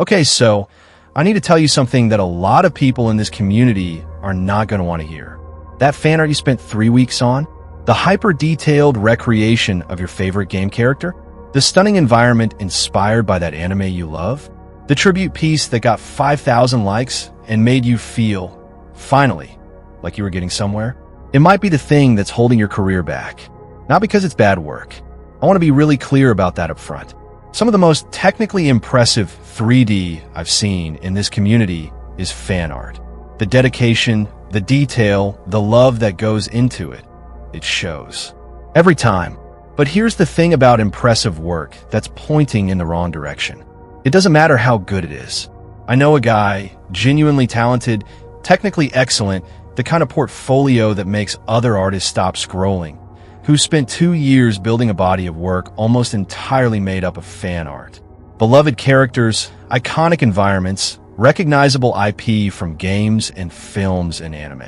Okay, so I need to tell you something that a lot of people in this community are not going to want to hear. That fan art you spent 3 weeks on, the hyper-detailed recreation of your favorite game character, the stunning environment inspired by that anime you love, the tribute piece that got 5,000 likes and made you feel, finally, like you were getting somewhere. It might be the thing that's holding your career back. Not because it's bad work. I want to be really clear about that up front. Some of the most technically impressive 3D I've seen in this community is fan art. The dedication, the detail, the love that goes into it, it shows. Every time. But here's the thing about impressive work that's pointing in the wrong direction. It doesn't matter how good it is. I know a guy, genuinely talented, technically excellent, the kind of portfolio that makes other artists stop scrolling, who spent 2 years building a body of work almost entirely made up of fan art. Beloved characters, iconic environments, recognizable IP from games and films and anime.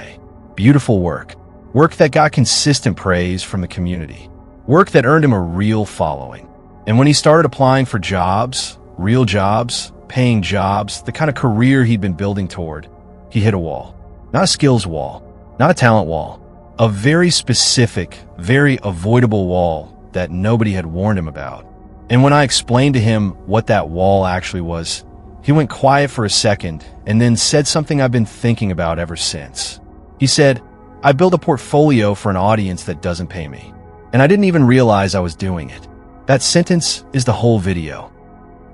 Beautiful work. Work that got consistent praise from the community. Work that earned him a real following. And when he started applying for jobs, real jobs, paying jobs, the kind of career he'd been building toward, he hit a wall. Not a skills wall, not a talent wall. A very specific, very avoidable wall that nobody had warned him about. And when I explained to him what that wall actually was, he went quiet for a second and then said something I've been thinking about ever since. He said, "I build a portfolio for an audience that doesn't pay me. And I didn't even realize I was doing it." That sentence is the whole video.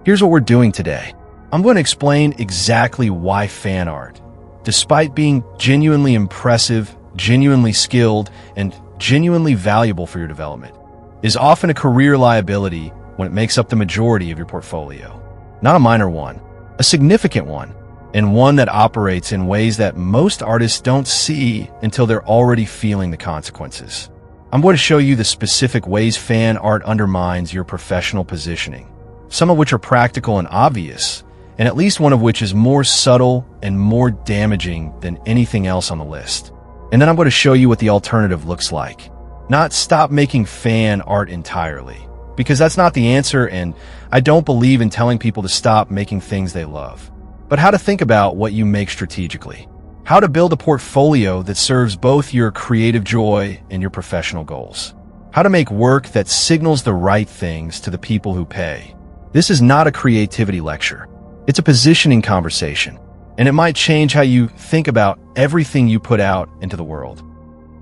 Here's what we're doing today. I'm going to explain exactly why fan art, despite being genuinely impressive, genuinely skilled, and genuinely valuable for your development, is often a career liability when it makes up the majority of your portfolio. Not a minor one, a significant one, and one that operates in ways that most artists don't see until they're already feeling the consequences. I'm going to show you the specific ways fan art undermines your professional positioning, some of which are practical and obvious, and at least one of which is more subtle and more damaging than anything else on the list. And then I'm going to show you what the alternative looks like. Not stop making fan art entirely, because that's not the answer, and I don't believe in telling people to stop making things they love. But how to think about what you make strategically. How to build a portfolio that serves both your creative joy and your professional goals. How to make work that signals the right things to the people who pay. This is not a creativity lecture. It's a positioning conversation. And it might change how you think about everything you put out into the world.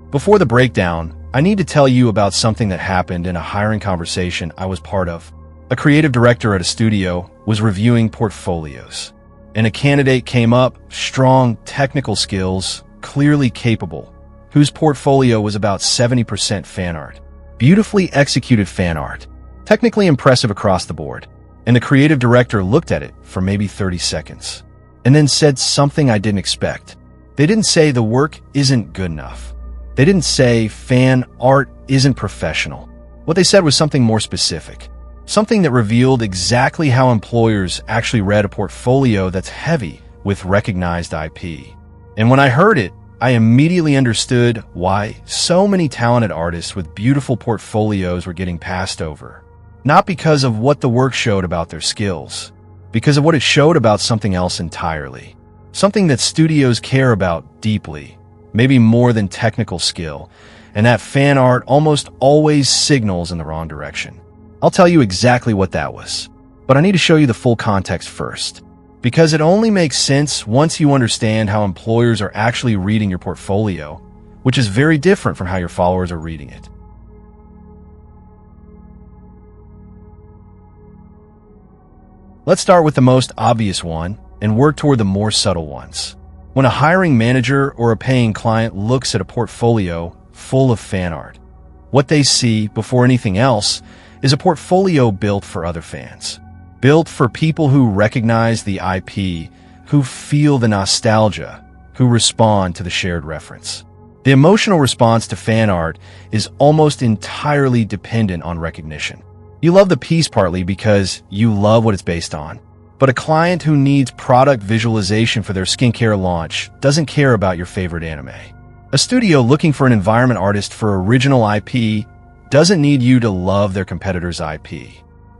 Before the breakdown, I need to tell you about something that happened in a hiring conversation I was part of. A creative director at a studio was reviewing portfolios, and a candidate came up, strong technical skills, clearly capable, whose portfolio was about 70% fan art. Beautifully executed fan art, technically impressive across the board. And the creative director looked at it for maybe 30 seconds. And then said something I didn't expect. They didn't say the work isn't good enough. They didn't say fan art isn't professional. What they said was something more specific. Something that revealed exactly how employers actually read a portfolio that's heavy with recognized IP. And when I heard it, I immediately understood why so many talented artists with beautiful portfolios were getting passed over. Not because of what the work showed about their skills, because of what it showed about something else entirely. Something that studios care about deeply, maybe more than technical skill, and that fan art almost always signals in the wrong direction. I'll tell you exactly what that was, but I need to show you the full context first, because it only makes sense once you understand how employers are actually reading your portfolio, which is very different from how your followers are reading it. Let's start with the most obvious one and work toward the more subtle ones. When a hiring manager or a paying client looks at a portfolio full of fan art, what they see before anything else is a portfolio built for other fans. Built for people who recognize the IP, who feel the nostalgia, who respond to the shared reference. The emotional response to fan art is almost entirely dependent on recognition. You love the piece partly because you love what it's based on. But a client who needs product visualization for their skincare launch doesn't care about your favorite anime. A studio looking for an environment artist for original IP doesn't need you to love their competitor's IP.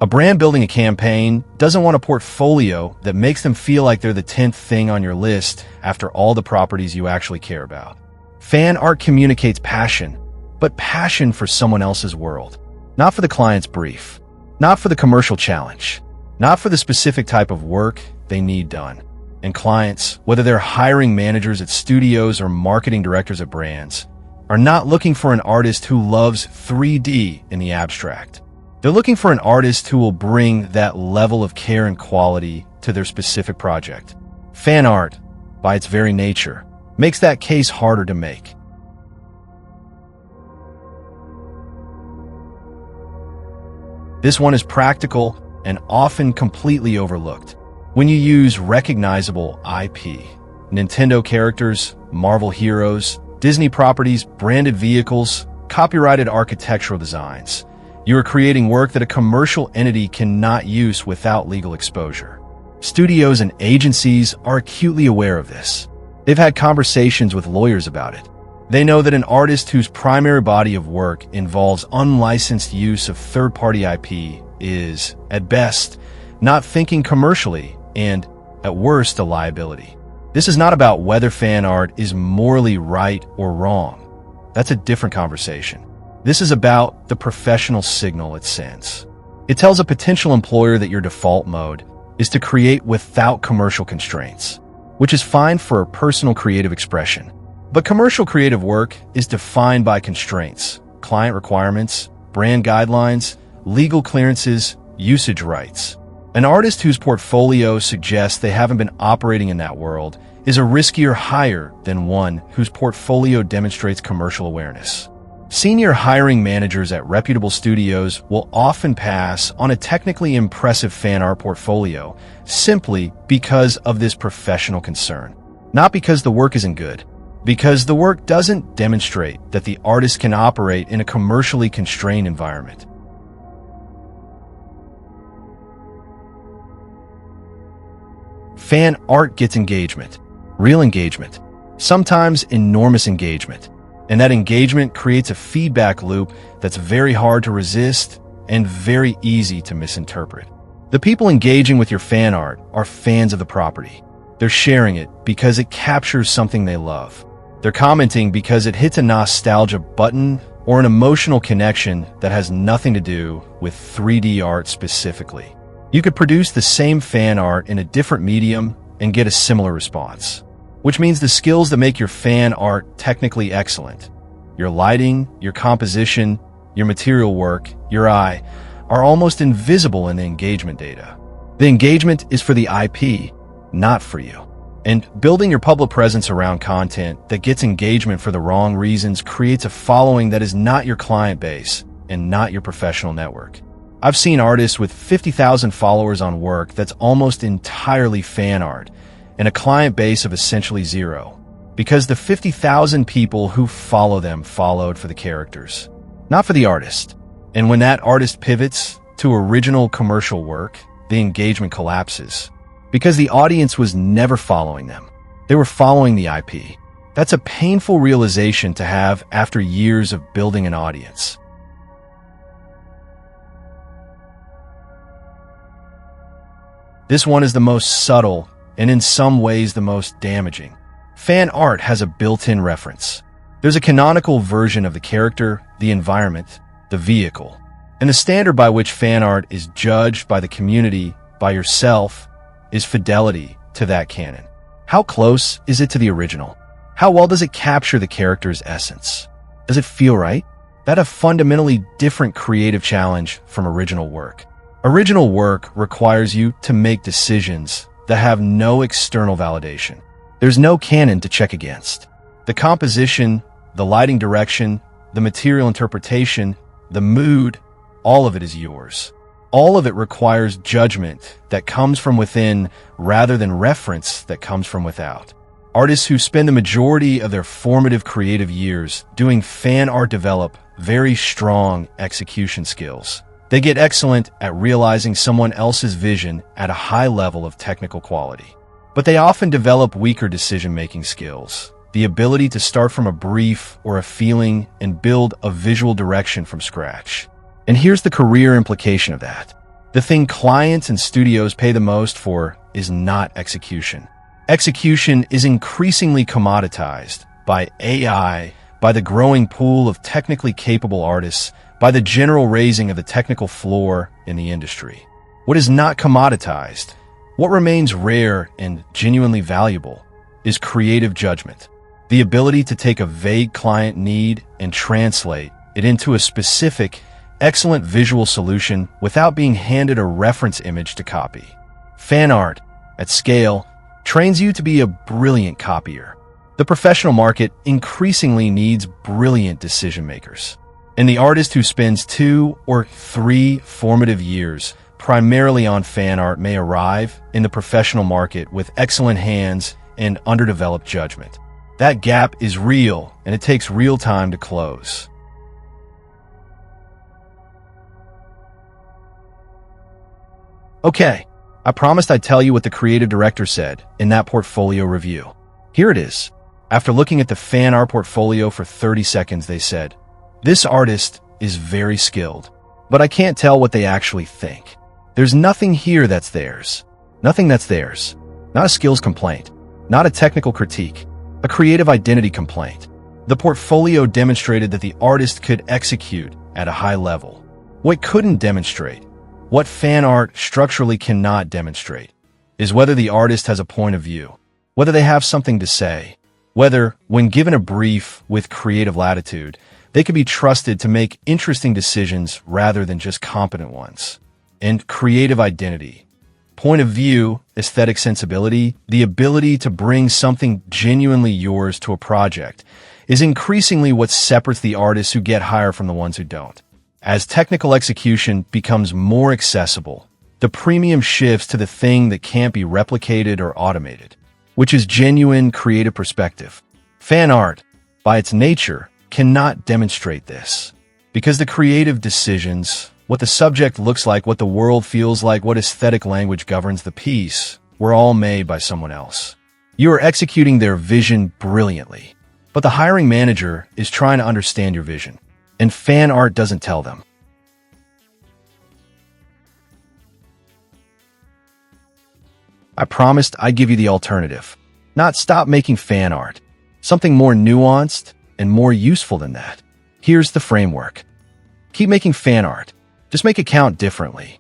A brand building a campaign doesn't want a portfolio that makes them feel like they're the 10th thing on your list after all the properties you actually care about. Fan art communicates passion, but passion for someone else's world. Not for the client's brief. Not for the commercial challenge. Not for the specific type of work they need done. And clients, whether they're hiring managers at studios or marketing directors at brands, are not looking for an artist who loves 3D in the abstract. They're looking for an artist who will bring that level of care and quality to their specific project. Fan art, by its very nature, makes that case harder to make. This one is practical and often completely overlooked. When you use recognizable IP, Nintendo characters, Marvel heroes, Disney properties, branded vehicles, copyrighted architectural designs, you are creating work that a commercial entity cannot use without legal exposure. Studios and agencies are acutely aware of this. They've had conversations with lawyers about it. They know that an artist whose primary body of work involves unlicensed use of third-party IP is, at best, not thinking commercially and, at worst, a liability. This is not about whether fan art is morally right or wrong. That's a different conversation. This is about the professional signal it sends. It tells a potential employer that your default mode is to create without commercial constraints, which is fine for personal creative expression. But commercial creative work is defined by constraints, client requirements, brand guidelines, legal clearances, usage rights. An artist whose portfolio suggests they haven't been operating in that world is a riskier hire than one whose portfolio demonstrates commercial awareness. Senior hiring managers at reputable studios will often pass on a technically impressive fan art portfolio simply because of this professional concern. Not because the work isn't good, because the work doesn't demonstrate that the artist can operate in a commercially constrained environment. Fan art gets engagement, real engagement, sometimes enormous engagement. And that engagement creates a feedback loop that's very hard to resist and very easy to misinterpret. The people engaging with your fan art are fans of the property. They're sharing it because it captures something they love. They're commenting because it hits a nostalgia button or an emotional connection that has nothing to do with 3D art specifically. You could produce the same fan art in a different medium and get a similar response. Which means the skills that make your fan art technically excellent, your lighting, your composition, your material work, your eye, are almost invisible in the engagement data. The engagement is for the IP, not for you. And building your public presence around content that gets engagement for the wrong reasons creates a following that is not your client base and not your professional network. I've seen artists with 50,000 followers on work that's almost entirely fan art, and a client base of essentially zero, because the 50,000 people who follow them followed for the characters, not for the artist. And when that artist pivots to original commercial work, the engagement collapses, because the audience was never following them. They were following the IP. That's a painful realization to have after years of building an audience. This one is the most subtle and in some ways the most damaging. Fan art has a built-in reference. There's a canonical version of the character, the environment, the vehicle, and the standard by which fan art is judged by the community, by yourself, is fidelity to that canon. How close is it to the original? How well does it capture the character's essence? Does it feel right? That's a fundamentally different creative challenge from original work. Original work requires you to make decisions that have no external validation. There's no canon to check against. The composition, the lighting direction, the material interpretation, the mood, all of it is yours. All of it requires judgment that comes from within rather than reference that comes from without. Artists who spend the majority of their formative creative years doing fan art develop very strong execution skills. They get excellent at realizing someone else's vision at a high level of technical quality. But they often develop weaker decision-making skills, the ability to start from a brief or a feeling and build a visual direction from scratch. And here's the career implication of that. The thing clients and studios pay the most for is not execution. Execution is increasingly commoditized by AI, by the growing pool of technically capable artists, by the general raising of the technical floor in the industry. What is not commoditized, what remains rare and genuinely valuable, is creative judgment. The ability to take a vague client need and translate it into a specific, excellent visual solution without being handed a reference image to copy. Fan art, at scale, trains you to be a brilliant copier. The professional market increasingly needs brilliant decision makers. And the artist who spends 2 or 3 formative years primarily on fan art may arrive in the professional market with excellent hands and underdeveloped judgment. That gap is real, and it takes real time to close. Okay, I promised I'd tell you what the creative director said in that portfolio review. Here it is. After looking at the fan art portfolio for 30 seconds, they said, "This artist is very skilled, but I can't tell what they actually think. There's nothing here that's theirs. Nothing that's theirs. Not a skills complaint, not a technical critique, a creative identity complaint. The portfolio demonstrated that the artist could execute at a high level. What it couldn't demonstrate, what fan art structurally cannot demonstrate, is whether the artist has a point of view, whether they have something to say, whether, when given a brief with creative latitude, they can be trusted to make interesting decisions rather than just competent ones. And creative identity, point of view, aesthetic sensibility, the ability to bring something genuinely yours to a project, is increasingly what separates the artists who get higher from the ones who don't. As technical execution becomes more accessible, the premium shifts to the thing that can't be replicated or automated, which is genuine creative perspective. Fan art, by its nature, cannot demonstrate this, because the creative decisions, what the subject looks like, what the world feels like, what aesthetic language governs the piece, were all made by someone else. You are executing their vision brilliantly, but the hiring manager is trying to understand your vision, and fan art doesn't tell them. I promised I'd give you the alternative. Not stop making fan art. Something more nuanced and more useful than that. Here's the framework. Keep making fan art. Just make it count differently.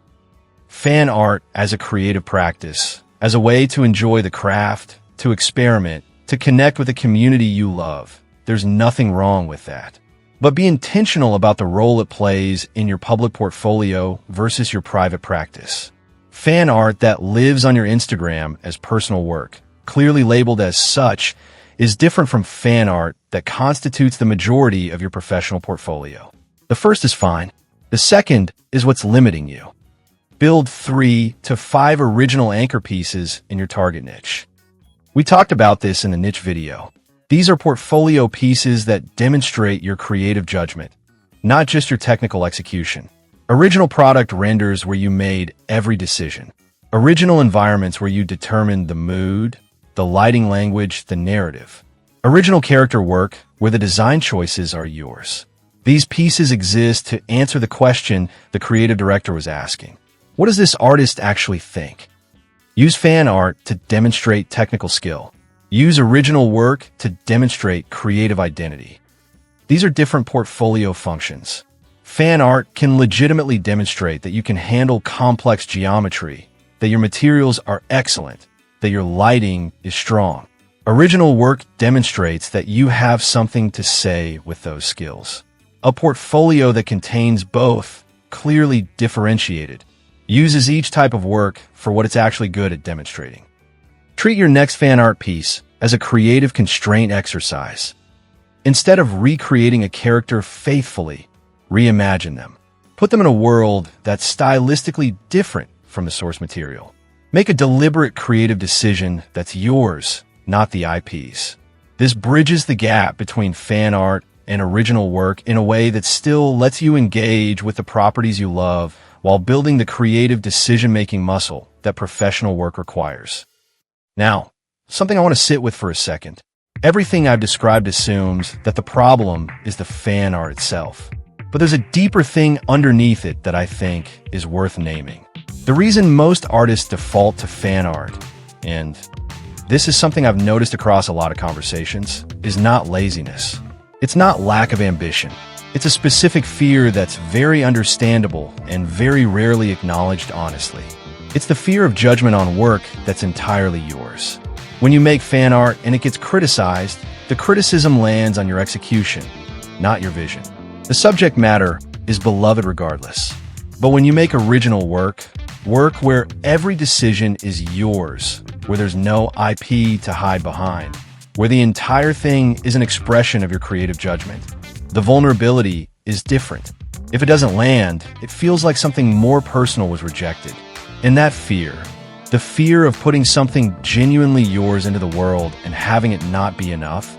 Fan art as a creative practice, as a way to enjoy the craft, to experiment, to connect with a community you love. There's nothing wrong with that. But be intentional about the role it plays in your public portfolio versus your private practice. Fan art that lives on your Instagram as personal work, clearly labeled as such, is different from fan art that constitutes the majority of your professional portfolio. The first is fine. The second is what's limiting you. Build 3 to 5 original anchor pieces in your target niche. We talked about this in the niche video. These are portfolio pieces that demonstrate your creative judgment, not just your technical execution. Original product renders where you made every decision. Original environments where you determined the mood, the lighting language, the narrative. Original character work where the design choices are yours. These pieces exist to answer the question the creative director was asking. What does this artist actually think? Use fan art to demonstrate technical skill. Use original work to demonstrate creative identity. These are different portfolio functions. Fan art can legitimately demonstrate that you can handle complex geometry, that your materials are excellent, that your lighting is strong. Original work demonstrates that you have something to say with those skills. A portfolio that contains both, clearly differentiated, uses each type of work for what it's actually good at demonstrating. Treat your next fan art piece as a creative constraint exercise. Instead of recreating a character faithfully, reimagine them. Put them in a world that's stylistically different from the source material. Make a deliberate creative decision that's yours, not the IP's. This bridges the gap between fan art and original work in a way that still lets you engage with the properties you love while building the creative decision-making muscle that professional work requires. Now, something I want to sit with for a second. Everything I've described assumes that the problem is the fan art itself. But there's a deeper thing underneath it that I think is worth naming. The reason most artists default to fan art, and this is something I've noticed across a lot of conversations, is not laziness. It's not lack of ambition. It's a specific fear that's very understandable and very rarely acknowledged honestly. It's the fear of judgment on work that's entirely yours. When you make fan art and it gets criticized, the criticism lands on your execution, not your vision. The subject matter is beloved regardless. But when you make original work where every decision is yours, where there's no IP to hide behind, where the entire thing is an expression of your creative judgment, the vulnerability is different. If it doesn't land, it feels like something more personal was rejected. And that fear, the fear of putting something genuinely yours into the world and having it not be enough,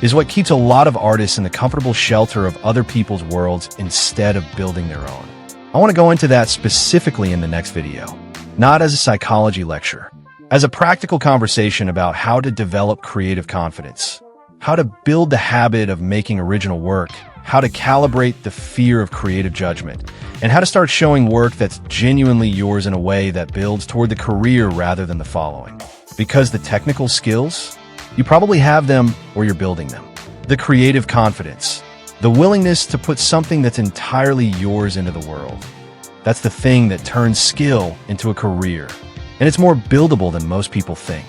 is what keeps a lot of artists in the comfortable shelter of other people's worlds instead of building their own. I want to go into that specifically in the next video, not as a psychology lecture, as a practical conversation about how to develop creative confidence, how to build the habit of making original work, how to calibrate the fear of creative judgment, and how to start showing work that's genuinely yours in a way that builds toward the career rather than the following. Because the technical skills, you probably have them or you're building them. The creative confidence, the willingness to put something that's entirely yours into the world. That's the thing that turns skill into a career. And it's more buildable than most people think.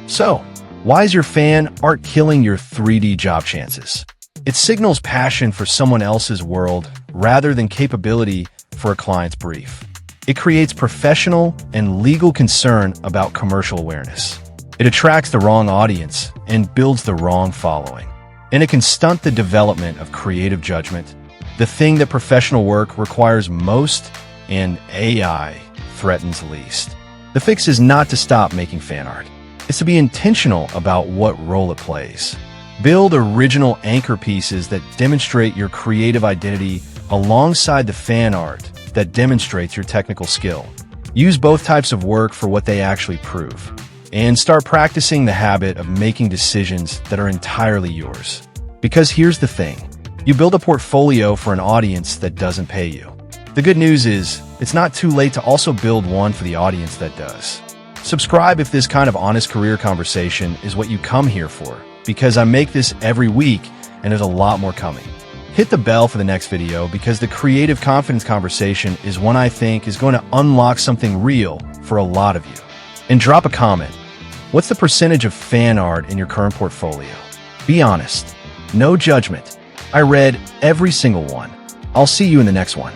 So, why is your fan art killing your 3D job chances? It signals passion for someone else's world rather than capability for a client's brief. It creates professional and legal concern about commercial awareness. It attracts the wrong audience and builds the wrong following. And it can stunt the development of creative judgment, the thing that professional work requires most and AI threatens least. The fix is not to stop making fan art. It's to be intentional about what role it plays. Build original anchor pieces that demonstrate your creative identity alongside the fan art that demonstrates your technical skill. Use both types of work for what they actually prove. And start practicing the habit of making decisions that are entirely yours. Because here's the thing, you build a portfolio for an audience that doesn't pay you. The good news is, it's not too late to also build one for the audience that does. Subscribe if this kind of honest career conversation is what you come here for, because I make this every week and there's a lot more coming. Hit the bell for the next video because the creative confidence conversation is one I think is going to unlock something real for a lot of you. And drop a comment. What's the percentage of fan art in your current portfolio? Be honest. No judgment. I read every single one. I'll see you in the next one.